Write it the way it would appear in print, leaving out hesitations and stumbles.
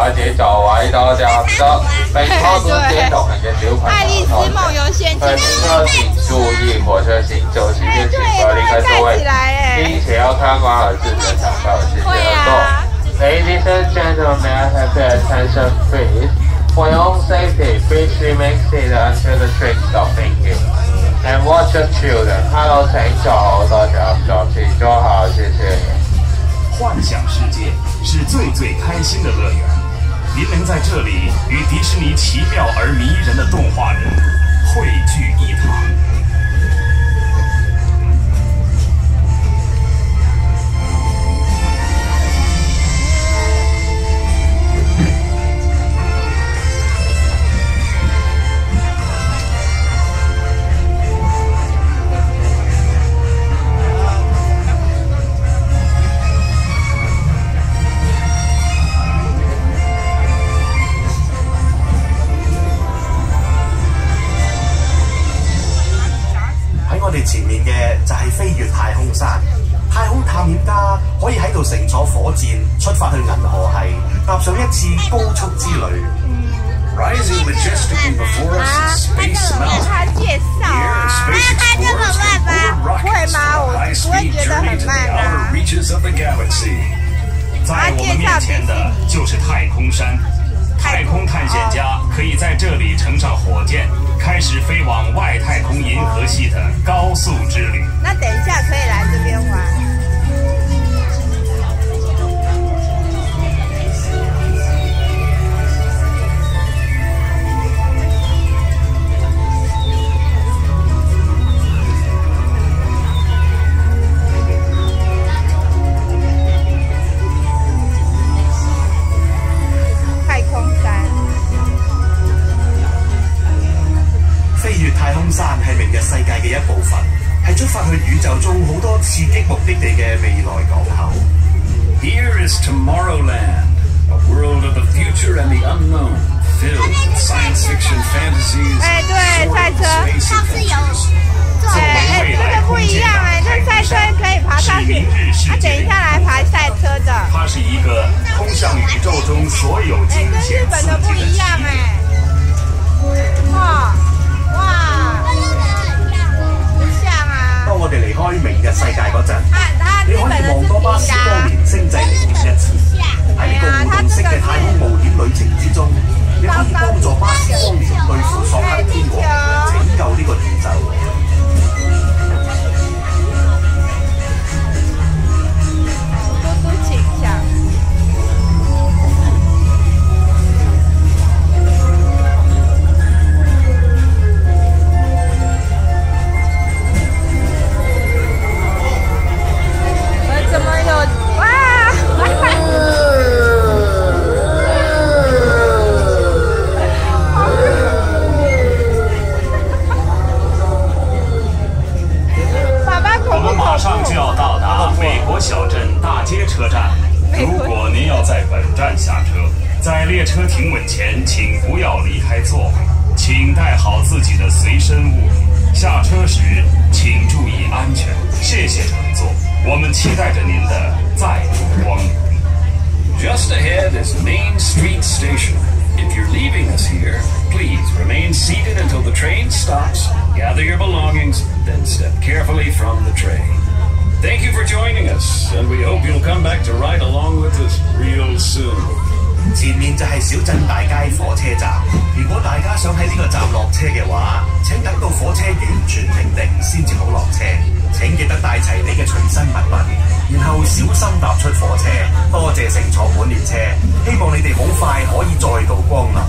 快啲座位，多謝合作，並幫管啲同行嘅小朋友坐正。在停車請注意，火車行走期間請不要離開座位，並且要看管好自己的長道，謝謝合作。Ladies and gentlemen, have your attention please. For your own safety, please remain seated until the train stops. Thank you. And watch your children. Hello， 請坐好，多謝合作，請坐好，謝謝。幻想世界是最最开心的乐园，您能在这里与迪士尼奇妙而迷人的动画人物汇聚一堂。前面嘅就係飛越太空山，太空探險家可以喺度乘坐火箭出發去銀河系，踏上一次高速之旅。Rising majestically before us, Space Mountain. Here, space explorers can board rockets on a high-speed journey to the outer reaches of the galaxy. 在我们面前的就是太空山。太空探险家可以在这里乘上火箭，开始飞往外太空银河系的高速之旅。那等一下可以来这边玩。太空山係明日世界嘅一部分，係出發去宇宙中好多刺激目的地嘅未來港口。Here is Tomorrowland, a world of the future and the unknown, filled with science fiction fantasies, space adventures. 这个不一样这赛车可以爬上去，等一下来爬赛车的。它是一个通向宇宙中所有惊险跟日本的不一样哇，好像啊！當我哋離開明日世界嗰陣，你可以望多巴斯光年星際嚟點一次。喺呢個互動式嘅太空冒險旅程之中，你可以幫助巴斯光年對付索克天王，拯救呢個宇宙。嘟嘟請下。怎么有哇？爸爸恐怖恐怖！我们马上就要到达美国小镇大街车站。如果您要在本站下车，在列车停稳前，请不要离开座位，请带好自己的随身物品。下车时请注意安全，谢谢乘坐。我们期待着您的再度光临。Just ahead is Main Street Station. If you're leaving us here, please remain seated until the train stops. Gather your belongings, then step carefully from the train. Thank you for joining us, and we hope you'll come back to ride along with us real soon. 前面就係小鎮大街火車站。如果大家想喺呢個站落車嘅話，請等到火車完全停定先至好落車。請記得帶齊你嘅隨身物品，然後小心踏出火車。多謝乘坐本列車，希望你哋好快可以再度光臨。